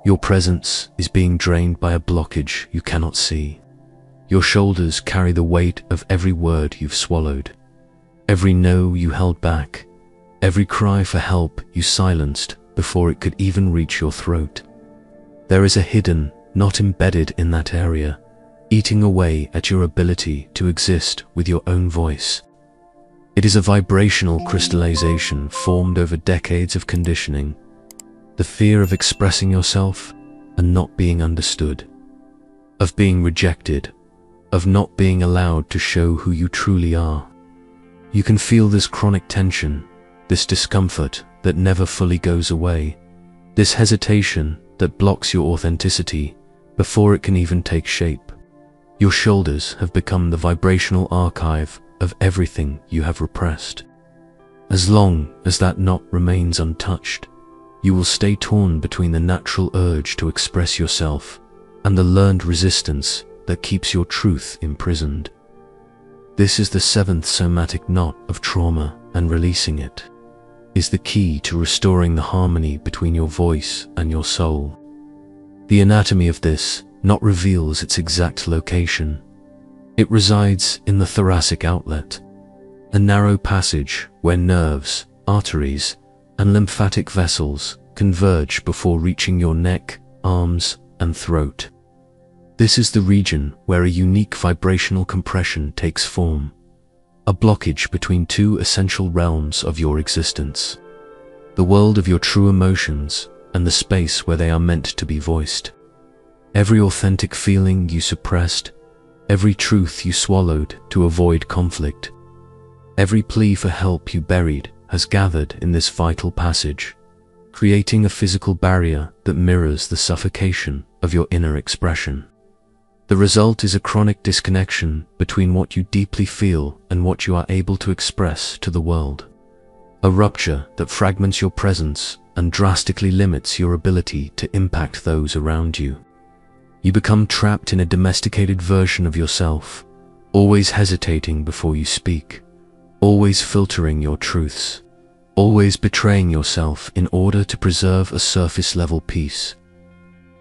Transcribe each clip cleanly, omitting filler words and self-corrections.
Your presence is being drained by a blockage you cannot see. Your shoulders carry the weight of every word you've swallowed, every no you held back, every cry for help you silenced before it could even reach your throat. There is a hidden, not embedded in that area, eating away at your ability to exist with your own voice. It is a vibrational crystallization formed over decades of conditioning, the fear of expressing yourself and not being understood, of being rejected, of not being allowed to show who you truly are. You can feel this chronic tension, this discomfort that never fully goes away, this hesitation that blocks your authenticity before it can even take shape. Your shoulders have become the vibrational archive of everything you have repressed. As long as that knot remains untouched, you will stay torn between the natural urge to express yourself and the learned resistance that keeps your truth imprisoned. This is the seventh somatic knot of trauma, and releasing it is the key to restoring the harmony between your voice and your soul. The anatomy of this knot reveals its exact location. It resides in the thoracic outlet, a narrow passage where nerves, arteries, and lymphatic vessels converge before reaching your neck, arms, and throat. This is the region where a unique vibrational compression takes form, a blockage between two essential realms of your existence, the world of your true emotions and the space where they are meant to be voiced. Every authentic feeling you suppressed, every truth you swallowed to avoid conflict, every plea for help you buried has gathered in this vital passage, creating a physical barrier that mirrors the suffocation of your inner expression. The result is a chronic disconnection between what you deeply feel and what you are able to express to the world. A rupture that fragments your presence and drastically limits your ability to impact those around you. You become trapped in a domesticated version of yourself, always hesitating before you speak, always filtering your truths, always betraying yourself in order to preserve a surface-level peace.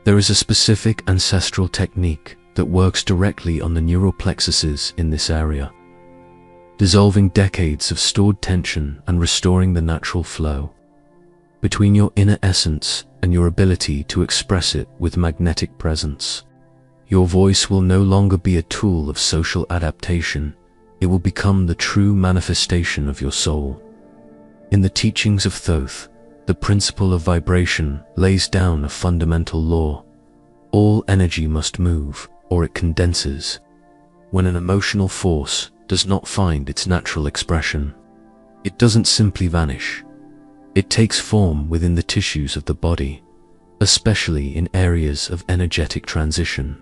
There is a specific ancestral technique that works directly on the neural plexuses in this area, dissolving decades of stored tension and restoring the natural flow between your inner essence and your ability to express it with magnetic presence. Your voice will no longer be a tool of social adaptation. It will become the true manifestation of your soul. In the teachings of Thoth, the principle of vibration lays down a fundamental law. All energy must move, or it condenses. When an emotional force does not find its natural expression, it doesn't simply vanish. It takes form within the tissues of the body, especially in areas of energetic transition.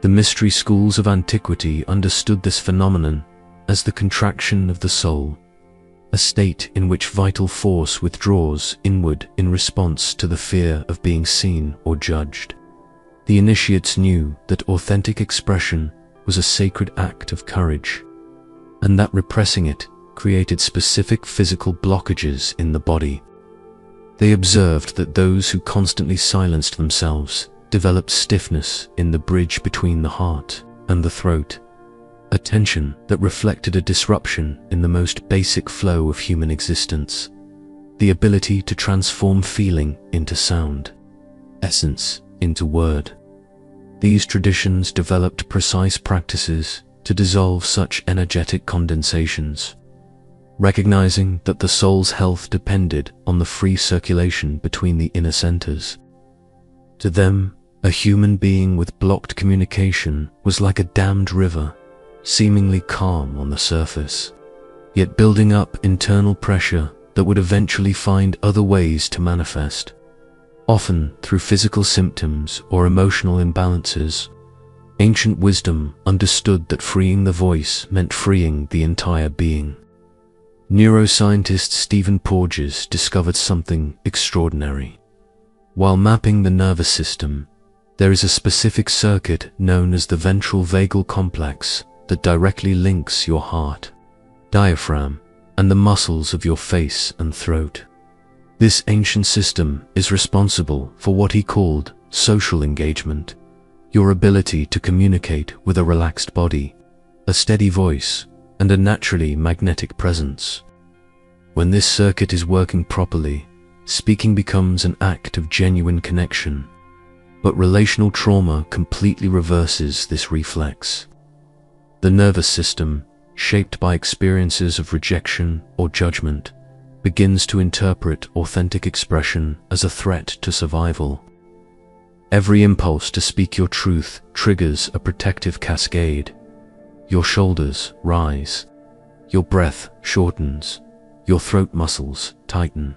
The mystery schools of antiquity understood this phenomenon as the contraction of the soul, a state in which vital force withdraws inward in response to the fear of being seen or judged. The initiates knew that authentic expression was a sacred act of courage, and that repressing it created specific physical blockages in the body. They observed that those who constantly silenced themselves developed stiffness in the bridge between the heart and the throat, a tension that reflected a disruption in the most basic flow of human existence, the ability to transform feeling into sound, essence into word. These traditions developed precise practices to dissolve such energetic condensations, recognizing that the soul's health depended on the free circulation between the inner centers. To them, a human being with blocked communication was like a dammed river, seemingly calm on the surface, yet building up internal pressure that would eventually find other ways to manifest, often through physical symptoms or emotional imbalances. Ancient wisdom understood that freeing the voice meant freeing the entire being. Neuroscientist Stephen Porges discovered something extraordinary. While mapping the nervous system, there is a specific circuit known as the ventral vagal complex that directly links your heart, diaphragm, and the muscles of your face and throat. This ancient system is responsible for what he called social engagement, your ability to communicate with a relaxed body, a steady voice, and a naturally magnetic presence. When this circuit is working properly, speaking becomes an act of genuine connection, but relational trauma completely reverses this reflex. The nervous system, shaped by experiences of rejection or judgment, begins to interpret authentic expression as a threat to survival. Every impulse to speak your truth triggers a protective cascade. Your shoulders rise, your breath shortens, your throat muscles tighten.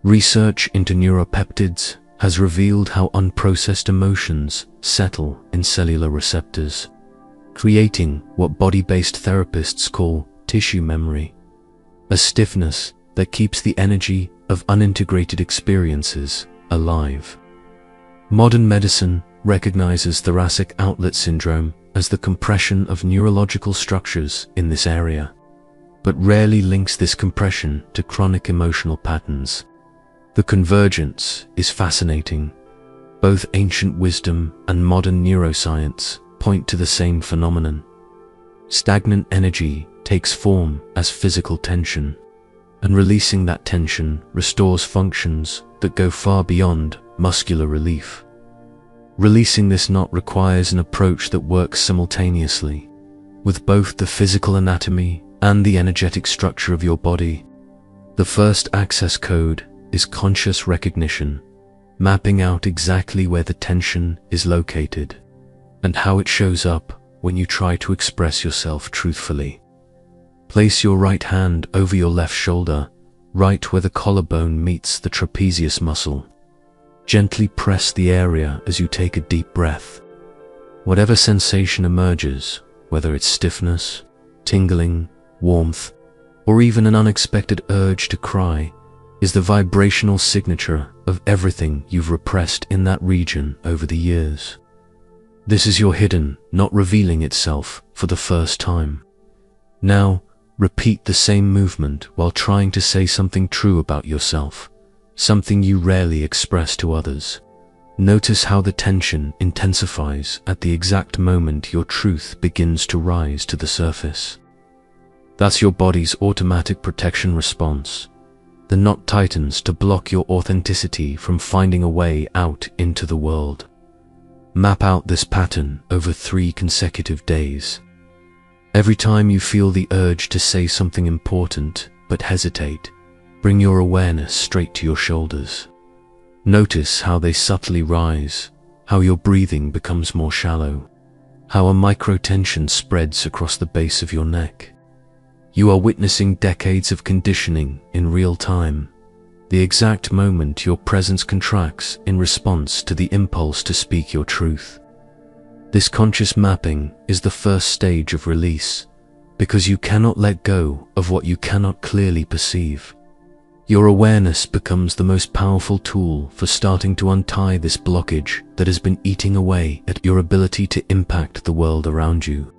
Research into neuropeptides has revealed how unprocessed emotions settle in cellular receptors, creating what body-based therapists call tissue memory, a stiffness that keeps the energy of unintegrated experiences alive. Modern medicine recognizes thoracic outlet syndrome as the compression of neurological structures in this area, but rarely links this compression to chronic emotional patterns. The convergence is fascinating. Both ancient wisdom and modern neuroscience point to the same phenomenon. Stagnant energy takes form as physical tension, and releasing that tension restores functions that go far beyond muscular relief. Releasing this knot requires an approach that works simultaneously with both the physical anatomy and the energetic structure of your body. The first access code is conscious recognition, mapping out exactly where the tension is located and how it shows up when you try to express yourself truthfully. Place your right hand over your left shoulder, right where the collarbone meets the trapezius muscle. Gently press the area as you take a deep breath. Whatever sensation emerges, whether it's stiffness, tingling, warmth, or even an unexpected urge to cry, is the vibrational signature of everything you've repressed in that region over the years. This is your hidden, not revealing itself for the first time. Now, repeat the same movement while trying to say something true about yourself, something you rarely express to others. Notice how the tension intensifies at the exact moment your truth begins to rise to the surface. That's your body's automatic protection response. The knot tightens to block your authenticity from finding a way out into the world. Map out this pattern over 3 consecutive days. Every time you feel the urge to say something important but hesitate, bring your awareness straight to your shoulders. Notice how they subtly rise, how your breathing becomes more shallow, how a micro-tension spreads across the base of your neck. You are witnessing decades of conditioning in real time, the exact moment your presence contracts in response to the impulse to speak your truth. This conscious mapping is the first stage of release, because you cannot let go of what you cannot clearly perceive. Your awareness becomes the most powerful tool for starting to untie this blockage that has been eating away at your ability to impact the world around you.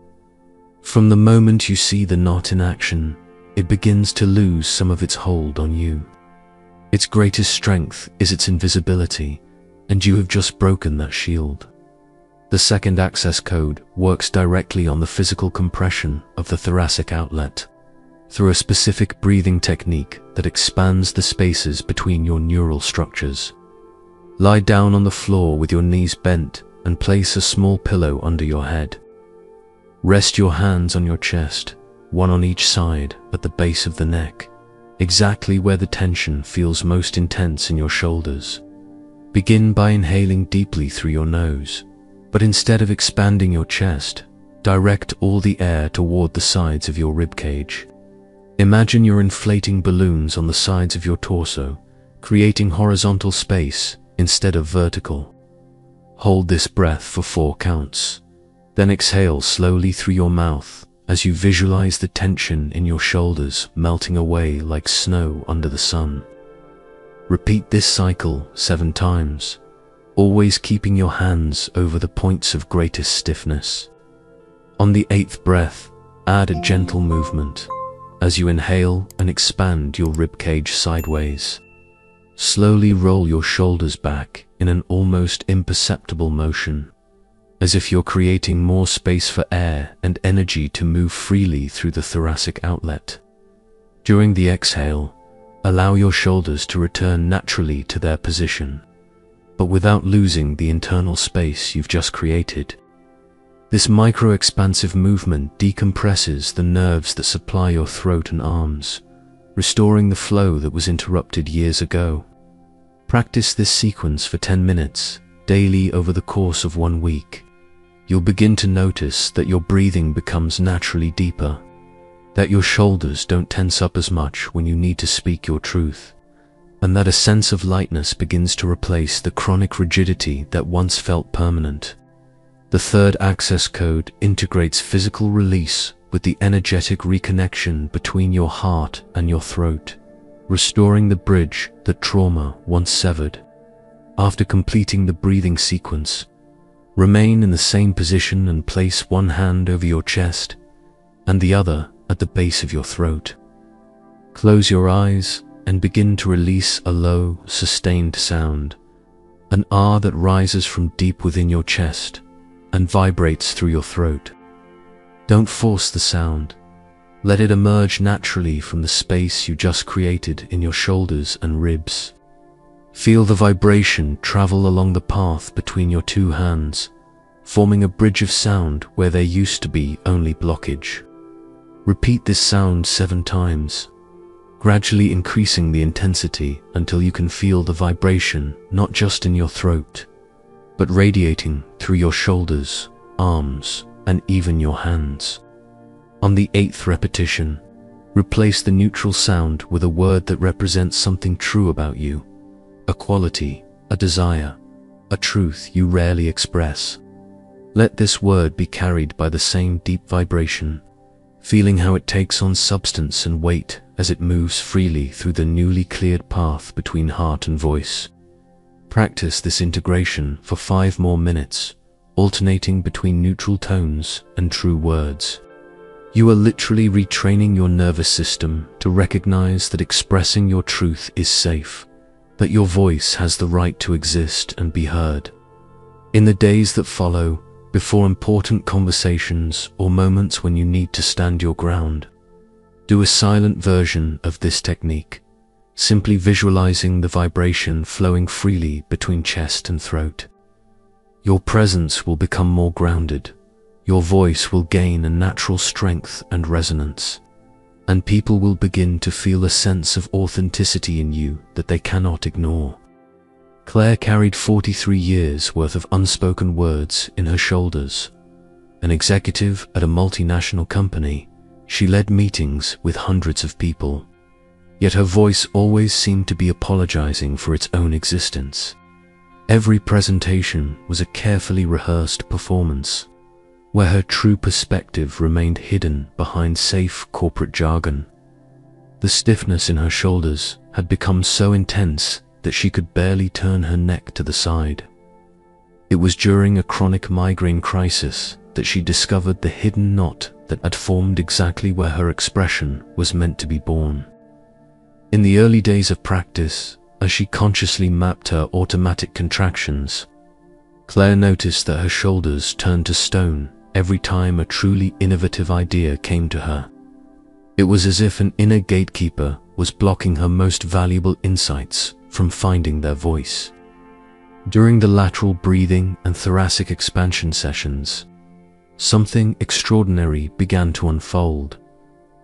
From the moment you see the knot in action, it begins to lose some of its hold on you. Its greatest strength is its invisibility, and you have just broken that shield. The second access code works directly on the physical compression of the thoracic outlet, through a specific breathing technique that expands the spaces between your neural structures. Lie down on the floor with your knees bent and place a small pillow under your head. Rest your hands on your chest, one on each side at the base of the neck, exactly where the tension feels most intense in your shoulders. Begin by inhaling deeply through your nose, but instead of expanding your chest, direct all the air toward the sides of your ribcage. Imagine you're inflating balloons on the sides of your torso, creating horizontal space instead of vertical. Hold this breath for 4 counts, then exhale slowly through your mouth as you visualize the tension in your shoulders melting away like snow under the sun. Repeat this cycle 7 times, always keeping your hands over the points of greatest stiffness. On the 8th breath, add a gentle movement as you inhale and expand your ribcage sideways. Slowly roll your shoulders back in an almost imperceptible motion, as if you're creating more space for air and energy to move freely through the thoracic outlet. During the exhale, allow your shoulders to return naturally to their position, but without losing the internal space you've just created. This micro-expansive movement decompresses the nerves that supply your throat and arms, restoring the flow that was interrupted years ago. Practice this sequence for 10 minutes, daily over the course of 1 week. You'll begin to notice that your breathing becomes naturally deeper, that your shoulders don't tense up as much when you need to speak your truth, and that a sense of lightness begins to replace the chronic rigidity that once felt permanent. The third access code integrates physical release with the energetic reconnection between your heart and your throat, restoring the bridge that trauma once severed. After completing the breathing sequence, remain in the same position and place one hand over your chest and the other at the base of your throat. Close your eyes and begin to release a low, sustained sound, an ah that rises from deep within your chest and vibrates through your throat. Don't force the sound. Let it emerge naturally from the space you just created in your shoulders and ribs. Feel the vibration travel along the path between your two hands, forming a bridge of sound where there used to be only blockage. Repeat this sound 7 times, gradually increasing the intensity until you can feel the vibration not just in your throat, but radiating through your shoulders, arms, and even your hands. On the 8th repetition, replace the neutral sound with a word that represents something true about you, a quality, a desire, a truth you rarely express. Let this word be carried by the same deep vibration, feeling how it takes on substance and weight as it moves freely through the newly cleared path between heart and voice. Practice this integration for 5 more minutes, alternating between neutral tones and true words. You are literally retraining your nervous system to recognize that expressing your truth is safe, that your voice has the right to exist and be heard. In the days that follow, before important conversations or moments when you need to stand your ground, do a silent version of this technique, simply visualizing the vibration flowing freely between chest and throat. Your presence will become more grounded, your voice will gain a natural strength and resonance, and people will begin to feel a sense of authenticity in you that they cannot ignore. Claire carried 43 years worth of unspoken words in her shoulders. An executive at a multinational company, she led meetings with hundreds of people, yet her voice always seemed to be apologizing for its own existence. Every presentation was a carefully rehearsed performance, where her true perspective remained hidden behind safe corporate jargon. The stiffness in her shoulders had become so intense that she could barely turn her neck to the side. It was during a chronic migraine crisis that she discovered the hidden knot that had formed exactly where her expression was meant to be born. In the early days of practice, as she consciously mapped her automatic contractions, Claire noticed that her shoulders turned to stone every time a truly innovative idea came to her. It was as if an inner gatekeeper was blocking her most valuable insights from finding their voice. During the lateral breathing and thoracic expansion sessions, something extraordinary began to unfold.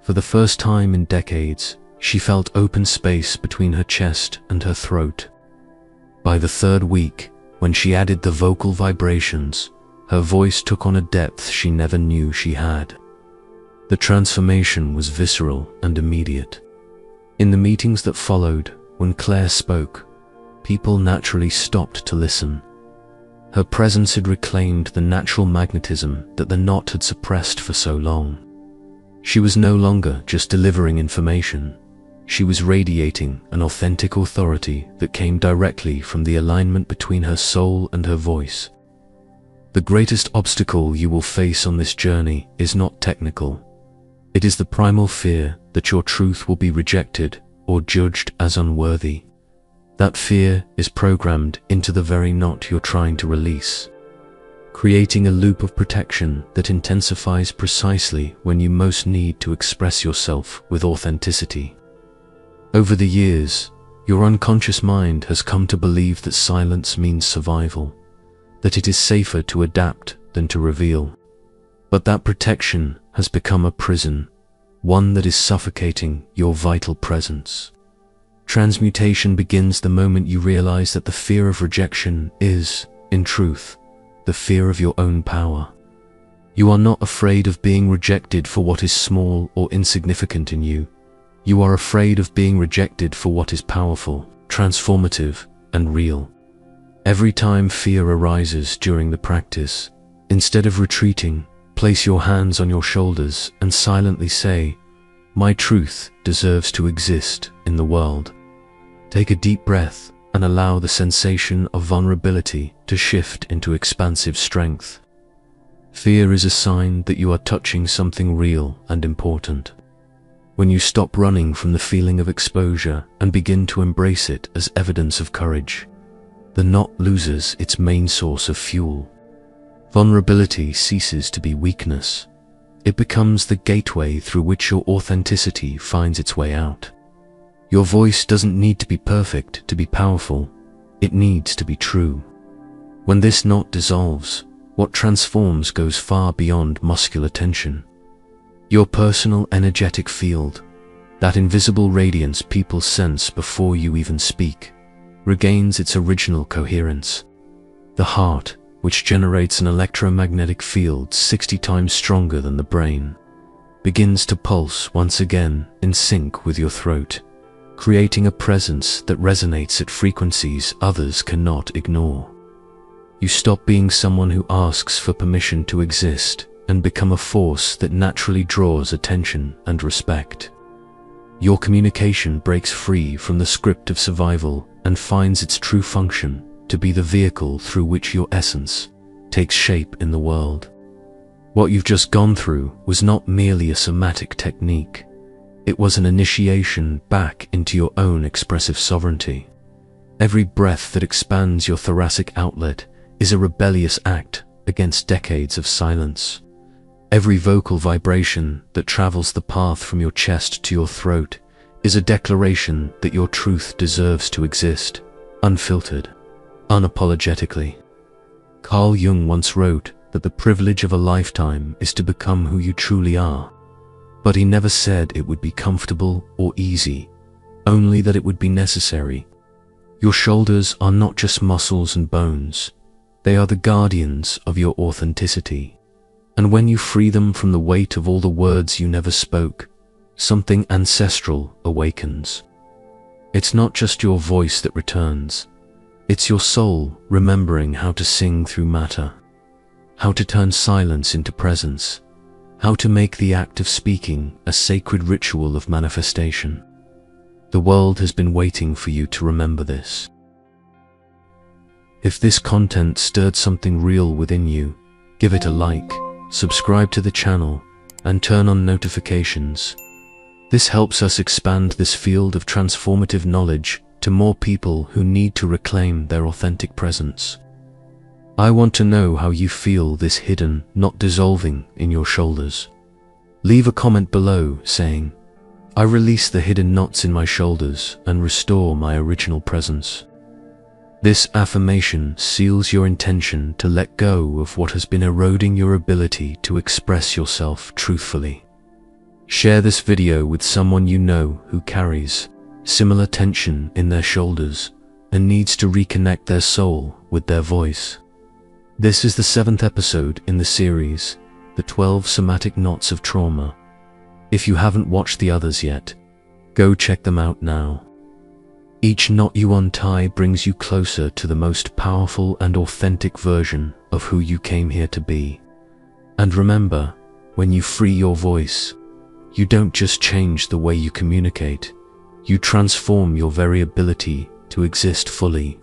For the first time in decades, she felt open space between her chest and her throat. By the 3rd week, when she added the vocal vibrations, her voice took on a depth she never knew she had. The transformation was visceral and immediate. In the meetings that followed, when Claire spoke, people naturally stopped to listen. Her presence had reclaimed the natural magnetism that the knot had suppressed for so long. She was no longer just delivering information. She was radiating an authentic authority that came directly from the alignment between her soul and her voice. The greatest obstacle you will face on this journey is not technical. It is the primal fear that your truth will be rejected or judged as unworthy. That fear is programmed into the very knot you're trying to release, creating a loop of protection that intensifies precisely when you most need to express yourself with authenticity. Over the years, your unconscious mind has come to believe that silence means survival, that it is safer to adapt than to reveal. But that protection has become a prison, one that is suffocating your vital presence. Transmutation begins the moment you realize that the fear of rejection is, in truth, the fear of your own power. You are not afraid of being rejected for what is small or insignificant in you. You are afraid of being rejected for what is powerful, transformative, and real. Every time fear arises during the practice, instead of retreating, place your hands on your shoulders and silently say, "My truth deserves to exist in the world." Take a deep breath and allow the sensation of vulnerability to shift into expansive strength. Fear is a sign that you are touching something real and important. When you stop running from the feeling of exposure and begin to embrace it as evidence of courage, the knot loses its main source of fuel. Vulnerability ceases to be weakness. It becomes the gateway through which your authenticity finds its way out. Your voice doesn't need to be perfect to be powerful. It needs to be true. When this knot dissolves, what transforms goes far beyond muscular tension. Your personal energetic field, that invisible radiance people sense before you even speak, regains its original coherence. The heart, which generates an electromagnetic field 60 times stronger than the brain, begins to pulse once again in sync with your throat, creating a presence that resonates at frequencies others cannot ignore. You stop being someone who asks for permission to exist and become a force that naturally draws attention and respect. Your communication breaks free from the script of survival and finds its true function to be the vehicle through which your essence takes shape in the world. What you've just gone through was not merely a somatic technique. It was an initiation back into your own expressive sovereignty. Every breath that expands your thoracic outlet is a rebellious act against decades of silence. Every vocal vibration that travels the path from your chest to your throat is a declaration that your truth deserves to exist, unfiltered, unapologetically. Carl Jung once wrote that the privilege of a lifetime is to become who you truly are. But he never said it would be comfortable or easy, only that it would be necessary. Your shoulders are not just muscles and bones. They are the guardians of your authenticity. And when you free them from the weight of all the words you never spoke, something ancestral awakens. It's not just your voice that returns. It's your soul remembering how to sing through matter, how to turn silence into presence, how to make the act of speaking a sacred ritual of manifestation. The world has been waiting for you to remember this. If this content stirred something real within you, give it a like, subscribe to the channel, and turn on notifications. This helps us expand this field of transformative knowledge to more people who need to reclaim their authentic presence. I want to know how you feel this hidden knot dissolving in your shoulders. Leave a comment below saying, "I release the hidden knots in my shoulders and restore my original presence." This affirmation seals your intention to let go of what has been eroding your ability to express yourself truthfully. Share this video with someone you know who carries similar tension in their shoulders and needs to reconnect their soul with their voice. This is the 7th episode in the series, The 12 Somatic Knots of Trauma. If you haven't watched the others yet, go check them out now. Each knot you untie brings you closer to the most powerful and authentic version of who you came here to be. And remember, when you free your voice, you don't just change the way you communicate, you transform your very ability to exist fully.